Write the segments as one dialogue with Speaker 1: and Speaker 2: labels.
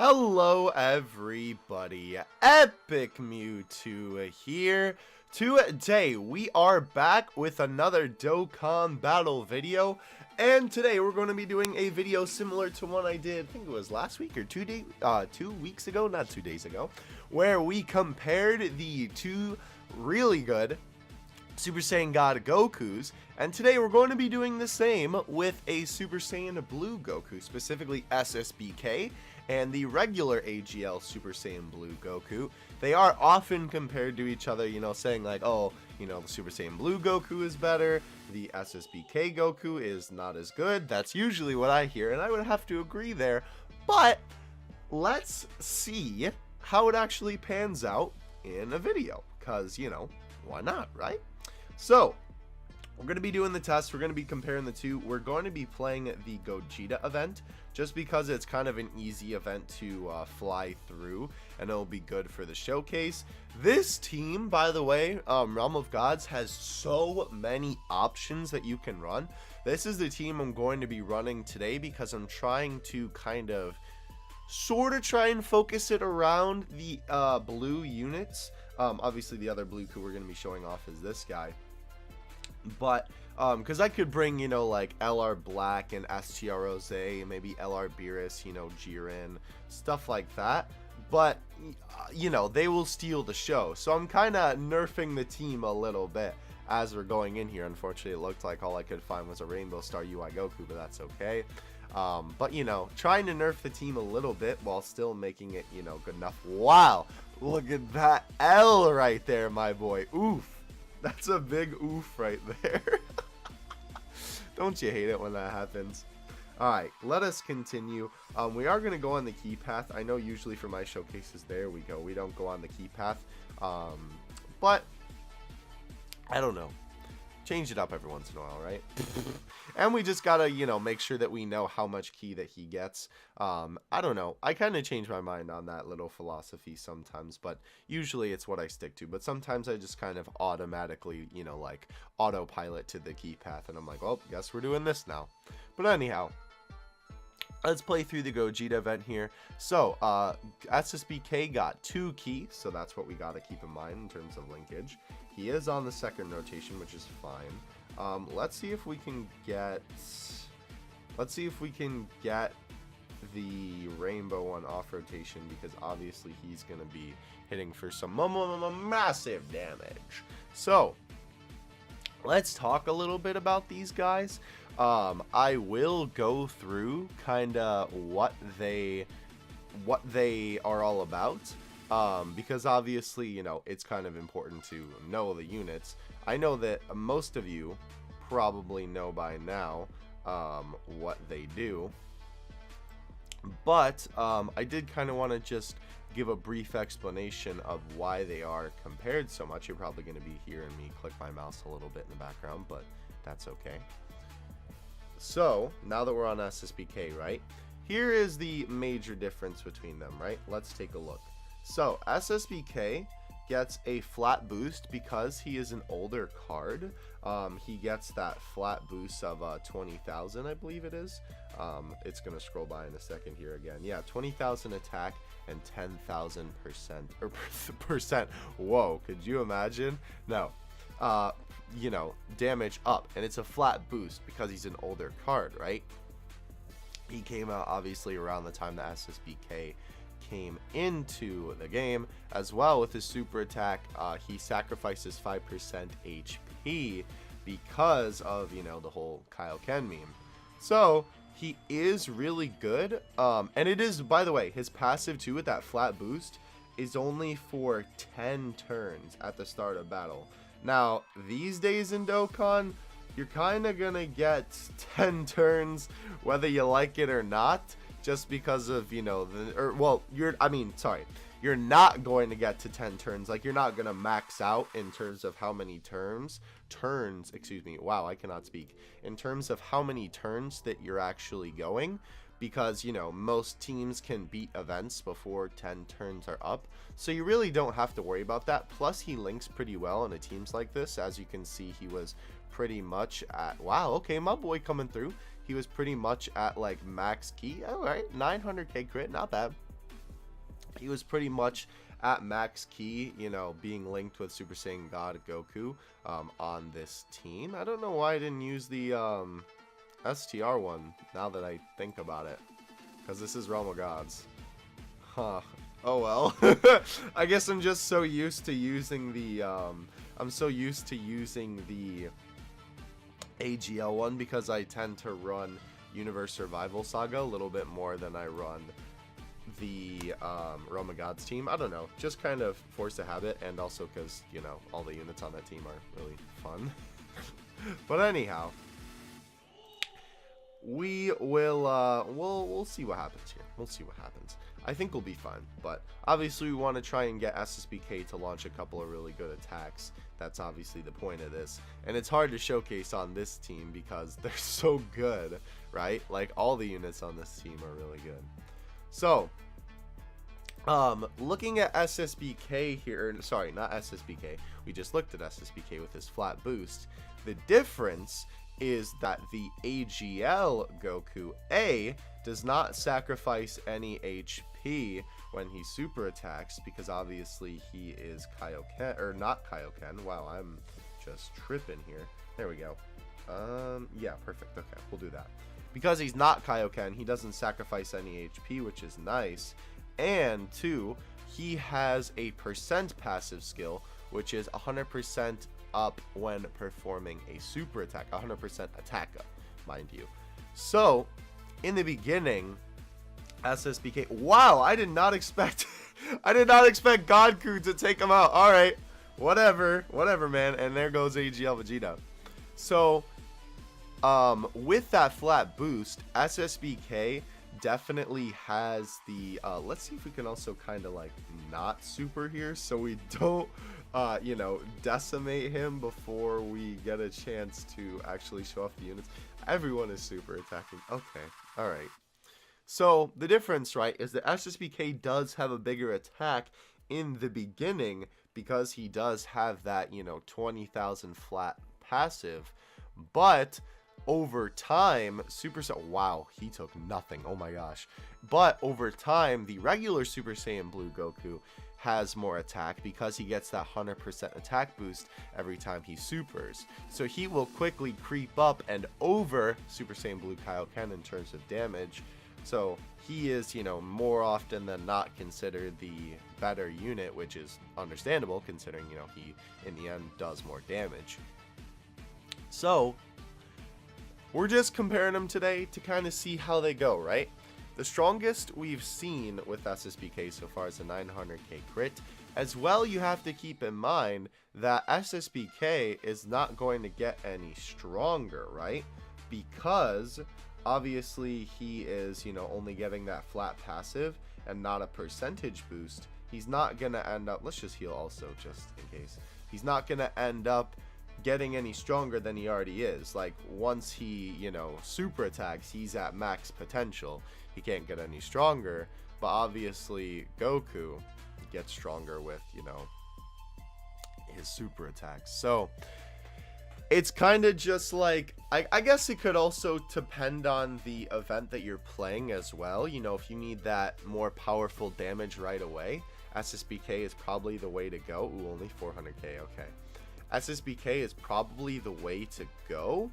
Speaker 1: Hello everybody, Epic Mewtwo here. Today we are back with another Dokkan battle video, and today we're going to be doing a video similar to one I did, I think it was last week or 2 weeks ago, not 2 days ago, where we compared the two really good Super Saiyan God Gokus, and today we're going to be doing the same with a Super Saiyan Blue Goku, specifically SSBK, and the regular AGL Super Saiyan Blue Goku. They are often compared to each other, you know, saying like, oh, you know, the Super Saiyan Blue Goku is better, the SSBK Goku is not as good. That's usually what I hear, and I would have to agree there, but let's see how it actually pans out in a video, because, you know, why not, right? So, we're going to be doing the test. We're going to be comparing the two. We're going to be playing the Gogeta event just because it's kind of an easy event to fly through, and it'll be good for the showcase. This team, by the way, Realm of Gods, has so many options that you can run. This is the team I'm going to be running today because I'm trying to kind of sort of try and focus it around the blue units. Obviously the other blue we're going to be showing off is this guy, but because I could bring, you know, like LR Black and STR Rose, maybe LR Beerus, you know, Jiren, stuff like that, but you know, they will steal the show, so I'm kind of nerfing the team a little bit as we're going in here. Unfortunately, it looked like all I could find was a Rainbow Star UI Goku, but that's okay. But you know, trying to nerf the team a little bit while still making it, you know, good enough. Wow, look at that L right there, my boy. Oof, that's a big oof right there. Don't you hate it when that happens? Alright, let us continue. We are going to go on the key path. I know usually for my showcases, there we go, we don't go on the key path, but I don't know, change it up every once in a while, right? And we just gotta, you know, make sure that we know how much key that he gets. I don't know, I kind of change my mind on that little philosophy sometimes, but usually it's what I stick to. But sometimes I just kind of automatically, you know, like autopilot to the key path, and I'm like, well, guess we're doing this now. But anyhow, let's play through the Gogeta event here. So SSBK got 2 keys, so that's what we got to keep in mind in terms of linkage. He is on the second rotation, which is fine. Let's see if we can get the rainbow one off rotation, because obviously he's going to be hitting for some massive damage. So let's talk a little bit about these guys. I will go through kind of what they are all about, because obviously, you know, it's kind of important to know the units. I know that most of you probably know by now what they do, but I did kind of want to just give a brief explanation of why they are compared so much. You're probably going to be hearing me click my mouse a little bit in the background, but that's okay. So now that we're on SSBK, right, here is the major difference between them, right? Let's take a look. So SSBK gets a flat boost because he is an older card. He gets that flat boost of 20,000, I believe it is. It's gonna scroll by in a second here again. Yeah, 20,000 attack and 10,000% or percent. Whoa, could you imagine? No. You know, damage up, and it's a flat boost because he's an older card, right? He came out obviously around the time the SSBK came into the game. As well, with his super attack, he sacrifices 5% HP because of, you know, the whole Kaioken meme. So he is really good, and it is, by the way, his passive too with that flat boost is only for 10 turns at the start of battle. Now, these days in Dokkan, you're kind of going to get 10 turns whether you like it or not, just because of, you know, you're not going to get to 10 turns. Like, you're not going to max out in terms of how many turns, excuse me, wow, I cannot speak, in terms of how many turns that you're actually going, because, you know, most teams can beat events before 10 turns are up, so you really don't have to worry about that. Plus, he links pretty well in a teams like this. As you can see, he was pretty much at, wow, okay, my boy coming through. He was pretty much at like max key. All right, 900k crit, not bad. he was pretty much at max key, you know, being linked with Super Saiyan God Goku on this team. I don't know why I didn't use the STR one, now that I think about it, because this is Realm of Gods. Huh. Oh well. I guess I'm just so used to using the AGL one, because I tend to run Universe Survival Saga a little bit more than I run the Realm of Gods team. I don't know, just kind of forced a habit, and also because, you know, all the units on that team are really fun. But anyhow, we will we'll see what happens here. We'll see what happens. I think we'll be fine, but obviously we want to try and get SSBK to launch a couple of really good attacks. That's obviously the point of this, and it's hard to showcase on this team because they're so good, right? Like, all the units on this team are really good. So looking at SSBK here, sorry, not SSBK, we just looked at SSBK with his flat boost. The difference is that the AGL Goku A does not sacrifice any HP when he super attacks, because obviously he is Kaioken, or not Kaioken. Wow, I'm just tripping here. There we go. Yeah, perfect. Okay, we'll do that. Because he's not Kaioken, he doesn't sacrifice any HP, which is nice. And two, he has a percent passive skill, which is 100% up when performing a super attack, 100% attack up, mind you. So in the beginning, SSBK, wow, I did not expect I did not expect Goku to take him out. All right, whatever, man. And there goes AGL Vegeta. So with that flat boost, SSBK definitely has the let's see if we can also kind of like not super here, so we don't you know, decimate him before we get a chance to actually show off the units. Everyone is super attacking. Okay, all right. So the difference, right, is that SSBK does have a bigger attack in the beginning because he does have that, you know, 20,000 flat passive, but over time, wow, he took nothing. Oh my gosh. But over time, the regular Super Saiyan Blue Goku has more attack because he gets that 100% attack boost every time he supers. So he will quickly creep up and over Super Saiyan Blue Kaioken in terms of damage. So he is, you know, more often than not considered the better unit, which is understandable considering, you know, he in the end does more damage. So we're just comparing them today to kind of see how they go, right? The strongest we've seen with SSBK so far is a 900k crit. As well, you have to keep in mind that SSBK is not going to get any stronger, right? Because obviously he is, you know, only getting that flat passive and not a percentage boost. He's not going to end up, let's just heal also just in case. He's not going to end up getting any stronger than he already is. Like, once he, you know, super attacks, he's at max potential. He can't get any stronger, but obviously Goku gets stronger with, you know, his super attacks. So it's kind of just like, I guess it could also depend on the event that you're playing as well. You know, if you need that more powerful damage right away, SSBK is probably the way to go. Ooh, only 400k, okay. SSBK is probably the way to go.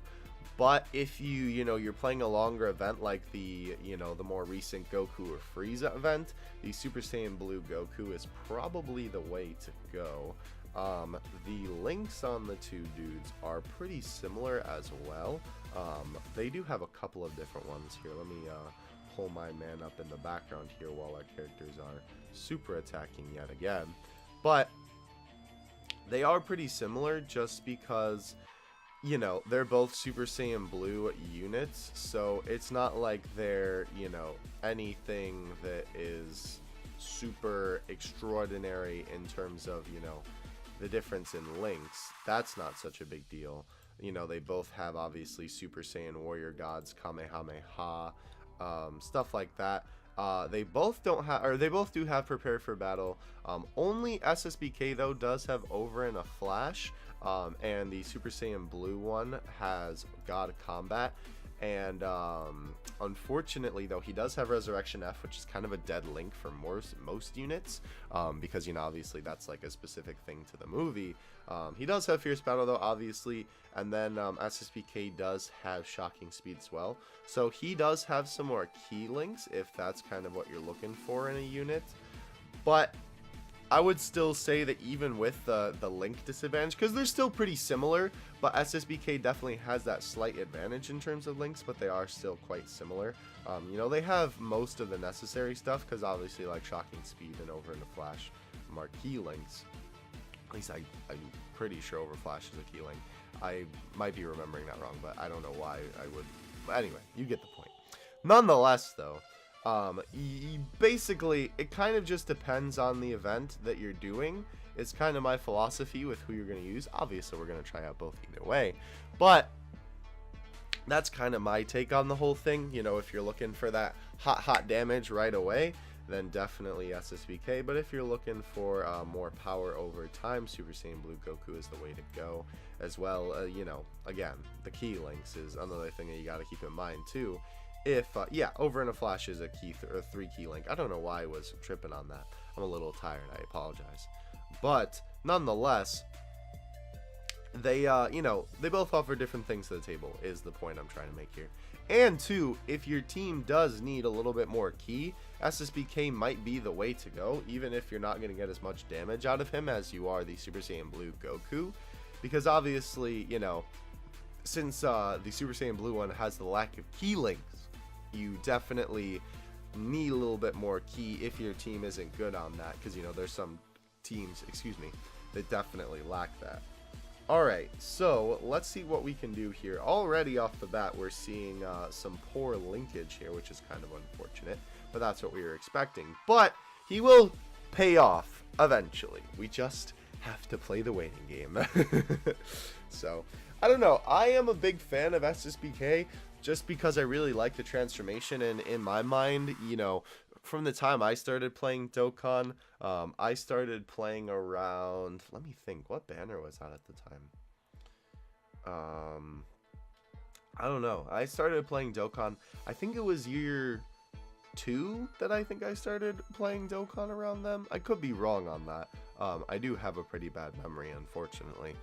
Speaker 1: But if you know, you're playing a longer event like the, you know, the more recent Goku or Frieza event, the Super Saiyan Blue Goku is probably the way to go. The links on the two dudes are pretty similar as well. They do have a couple of different ones here. Let me pull my man up in the background here while our characters are super attacking yet again. But they are pretty similar just because, you know, they're both Super Saiyan Blue units, so it's not like they're, you know, anything that is super extraordinary in terms of, you know, the difference in links. That's not such a big deal. You know, they both have obviously Super Saiyan Warrior Gods, Kamehameha, stuff like that. They both don't have, or they both do have Prepare for Battle. Only SSBK though does have Over in a Flash. And the Super Saiyan Blue one has God Combat. And unfortunately, though, he does have Resurrection F, which is kind of a dead link for most units, because, you know, obviously that's like a specific thing to the movie. He does have Fierce Battle, though, obviously, and then SSBK does have Shocking Speed as well. So he does have some more key links, if that's kind of what you're looking for in a unit. But I would still say that even with the link disadvantage, because they're still pretty similar, but SSBK definitely has that slight advantage in terms of links, but they are still quite similar. You know, they have most of the necessary stuff, because obviously like Shocking Speed and Over in a Flash are key links. At least I'm pretty sure Over Flash is a key link. I might be remembering that wrong, but I don't know why I would. But anyway, you get the point. Nonetheless, though, basically it kind of just depends on the event that you're doing. It's kind of my philosophy with who you're going to use. Obviously we're going to try out both either way, but that's kind of my take on the whole thing. You know, if you're looking for that hot damage right away, then definitely SSBK. But if you're looking for more power over time, Super Saiyan Blue Goku is the way to go as well. You know, again, the key links is another thing that you got to keep in mind too. If yeah, Over in a Flash is a key or 3 key link. I don't know why I was tripping on that. I'm a little tired, I apologize. But nonetheless, they you know, they both offer different things to the table is the point I'm trying to make here. And two, if your team does need a little bit more key, SSBK might be the way to go, even if you're not going to get as much damage out of him as you are the Super Saiyan Blue Goku, because obviously, you know, since the Super Saiyan Blue one has the lack of key links, you definitely need a little bit more key if your team isn't good on that, because, you know, there's some teams, excuse me, that definitely lack that. Alright, so let's see what we can do here. Already off the bat, we're seeing some poor linkage here, which is kind of unfortunate, but that's what we were expecting. But he will pay off eventually. We just have to play the waiting game. So, I don't know. I am a big fan of SSBK just because I really like the transformation, and in my mind, you know, from the time I started playing Dokkan, I started playing around, let me think, what banner was that at the time? I don't know. I started playing Dokkan, I think it was year 2 that I think I started playing Dokkan around them. I could be wrong on that. I do have a pretty bad memory, unfortunately.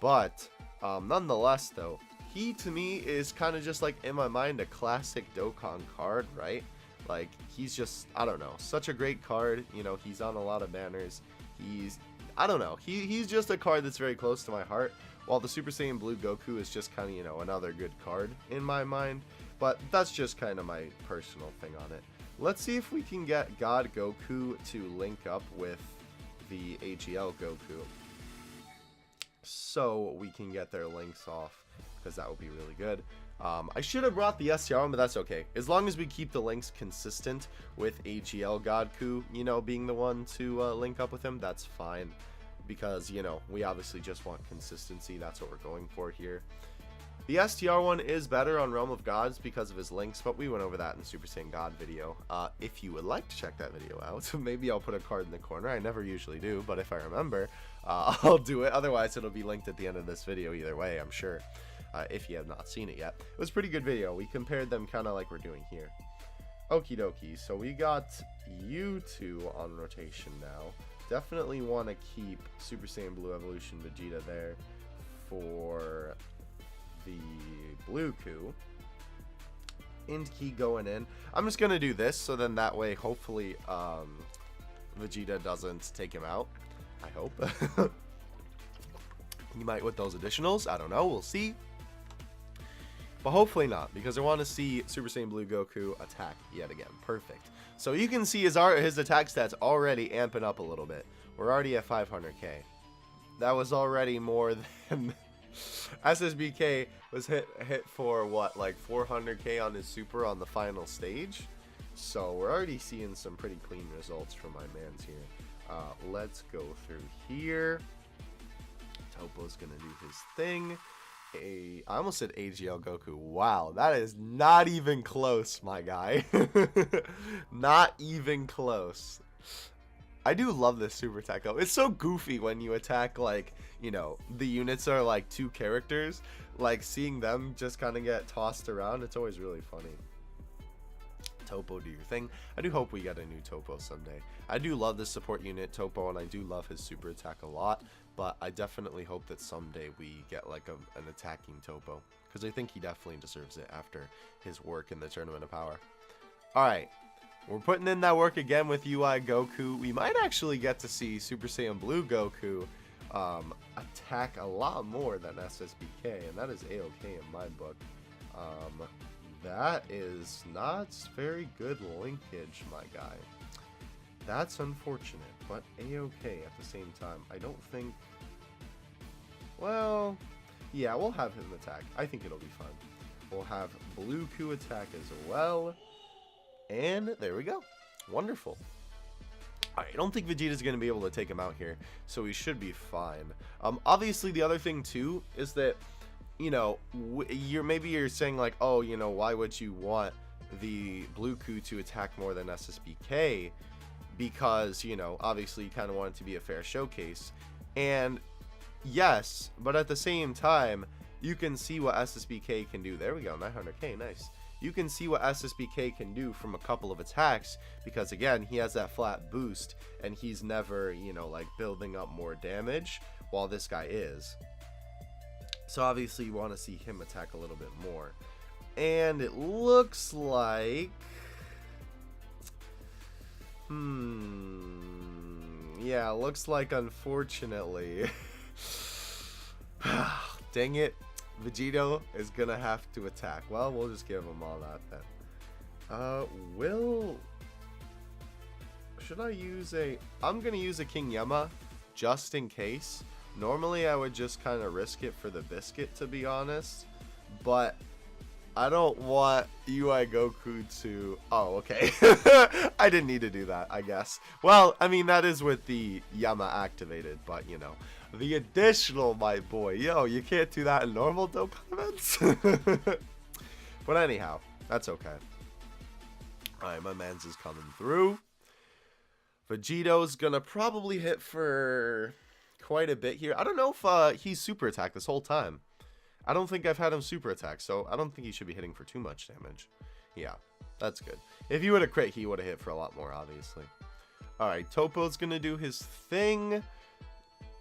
Speaker 1: But, nonetheless, though, he to me is kind of just like, in my mind, a classic Dokkan card, right? Like, he's just, I don't know, such a great card. You know, he's on a lot of banners. He's, I don't know, he's just a card that's very close to my heart, while the Super Saiyan Blue Goku is just kind of, you know, another good card in my mind. But that's just kind of my personal thing on it. Let's see if we can get God Goku to link up with the AGL Goku, so we can get their links off, because that would be really good. I should have brought the STR one, but that's okay. As long as we keep the links consistent with AGL Goku, you know, being the one to link up with him, that's fine. Because, you know, we obviously just want consistency. That's what we're going for here. The STR one is better on Realm of Gods because of his links, but we went over that in the Super Saiyan God video. If you would like to check that video out, maybe I'll put a card in the corner. I never usually do, but if I remember, I'll do it. Otherwise, it'll be linked at the end of this video either way, I'm sure. If you have not seen it yet. It was a pretty good video. We compared them kind of like we're doing here. Okie dokie. So we got you two on rotation now. Definitely want to keep Super Saiyan Blue Evolution Vegeta there for the Blue Ku. Inti going in. I'm just going to do this, so then that way, hopefully, Vegeta doesn't take him out. I hope. He might with those additionals. I don't know. We'll see. But hopefully not, because I want to see Super Saiyan Blue Goku attack yet again. Perfect. So you can see his attack stats already amping up a little bit. We're already at 500k. That was already more than SSBK was hit for what, like 400k on his super on the final stage. So we're already seeing some pretty clean results from my mans here. Let's go through here. Topo's gonna do his thing. I almost said AGL Goku. Wow, that is not even close, my guy. Not even close. I do love this super attack though. It's so goofy when you attack, like, you know, the units are like 2 characters. Like, seeing them just kind of get tossed around, it's always really funny. Topo, do your thing. I do hope we get a new Topo someday. I do love the support unit Topo, and I do love his super attack a lot, but I definitely hope that someday we get like an attacking Topo, because I think he definitely deserves it after his work in the Tournament of Power. Alright, we're putting in that work again with UI Goku. We might actually get to see Super Saiyan Blue Goku attack a lot more than SSBK, and that is A-OK in my book. That is not very good linkage, my guy. That's unfortunate, but A-OK at the same time. I don't think... Well, yeah, we'll have him attack. I think it'll be fun. We'll have Blue Ku attack as well. And there we go. Wonderful. Alright, I don't think Vegeta's going to be able to take him out here, so he should be fine. Obviously, the other thing, too, is that, you know, maybe you're saying, like, oh, you know, why would you want the Blue Ku to attack more than SSBK? Because, you know, obviously you kind of want it to be a fair showcase. And, yes, but at the same time, you can see what SSBK can do. There we go, 900k, nice. You can see what SSBK can do from a couple of attacks, because again, he has that flat boost, and he's never, you know, like, building up more damage, while this guy is. So obviously you want to see him attack a little bit more. And it looks like... Yeah, looks like, unfortunately... Dang it. Vegito is gonna have to attack. Well, we'll just give him all that then. Should I use a... I'm gonna use a King Yama, just in case. Normally, I would just kind of risk it for the biscuit, to be honest. But I don't want UI Goku to... Oh, okay. I didn't need to do that, I guess. Well, I mean, that is with the Yama activated, but, you know. The additional, my boy. Yo, you can't do that in normal Dokkan events. But anyhow, that's okay. Alright, my man's is coming through. Vegito's gonna probably hit for quite a bit here. I don't know if he's super attacked this whole time. I don't think I've had him super attack, so I don't think he should be hitting for too much damage. Yeah, that's good. If he would have crit, he would have hit for a lot more, obviously. Alright, Topo's gonna do his thing.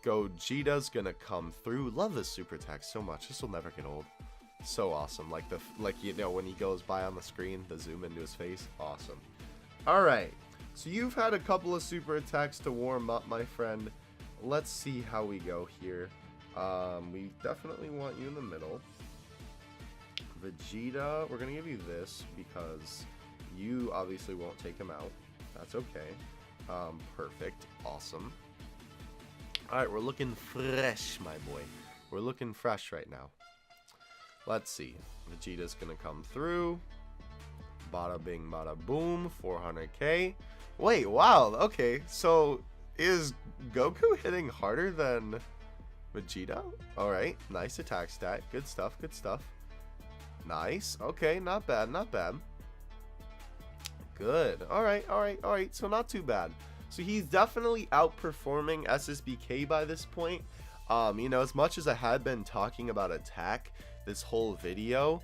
Speaker 1: Gogeta's gonna come through. Love this super attack so much. This will never get old. So awesome. Like you know, when he goes by on the screen, the zoom into his face. Awesome. Alright. So you've had a couple of super attacks to warm up, my friend. Let's see how we go here. We definitely want you in the middle. Vegeta, we're gonna give you this because you obviously won't take him out. That's okay. Perfect. Awesome. Alright, we're looking fresh, my boy. We're looking fresh right now. Let's see. Vegeta's gonna come through. Bada bing, bada boom. 400k. Wait, wow. Okay, so is Goku hitting harder than Vegeta? Alright, nice attack stat. Good stuff, good stuff. Nice. Okay, not bad, not bad. Good. Alright, alright, alright. So not too bad. So he's definitely outperforming SSBK by this point. You know, as much as I had been talking about attack this whole video,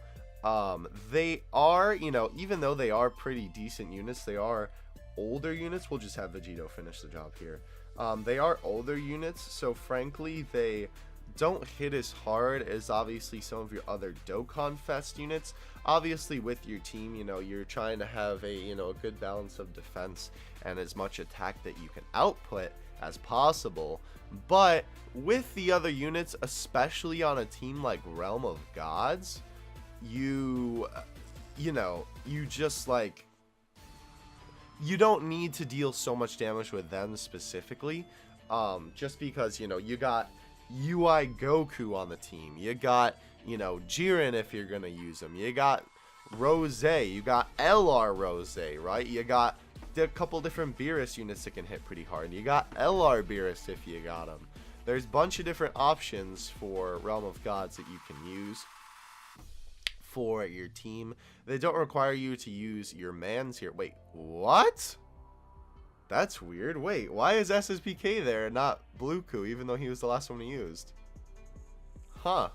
Speaker 1: they are, you know, even though they are pretty decent units, they are older units. We'll just have Vegito finish the job here. They are older units, so frankly, they don't hit as hard as obviously some of your other Dokkan Fest units. Obviously, with your team, you know, you're trying to have a, you know, a good balance of defense and as much attack that you can output as possible. But with the other units, especially on a team like Realm of Gods, you know, you just like, you don't need to deal so much damage with them specifically, just because, you know, you got UI Goku on the team, you got, you know, Jiren if you're gonna use them, you got Rose, you got LR Rose, right? You got a couple different Beerus units that can hit pretty hard. You got LR Beerus if you got them. There's a bunch of different options for Realm of Gods that you can use for your team. They don't require you to use your mans here. Wait, what? That's weird. Wait, why is SSBK there and not GOKU, even though he was the last one he used? Huh.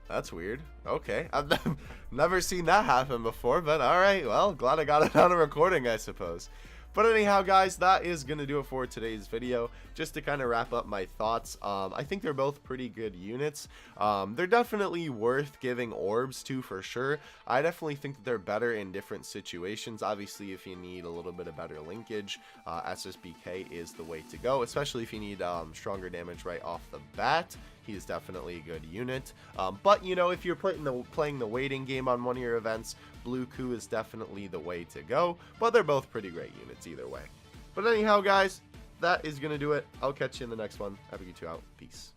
Speaker 1: That's weird. Okay. I've never seen that happen before, but alright. Well, glad I got it on a recording, I suppose. But anyhow, guys, that is going to do it for today's video. Just to kind of wrap up my thoughts, I think they're both pretty good units. They're definitely worth giving orbs to for sure. I definitely think that they're better in different situations. Obviously, if you need a little bit of better linkage, SSBK is the way to go, especially if you need stronger damage right off the bat. He is definitely a good unit. But, you know, if you're playing the waiting game on one of your events, GOKU is definitely the way to go. But they're both pretty great units either way. But anyhow, guys, that is going to do it. I'll catch you in the next one. Have a good 2 out. Peace.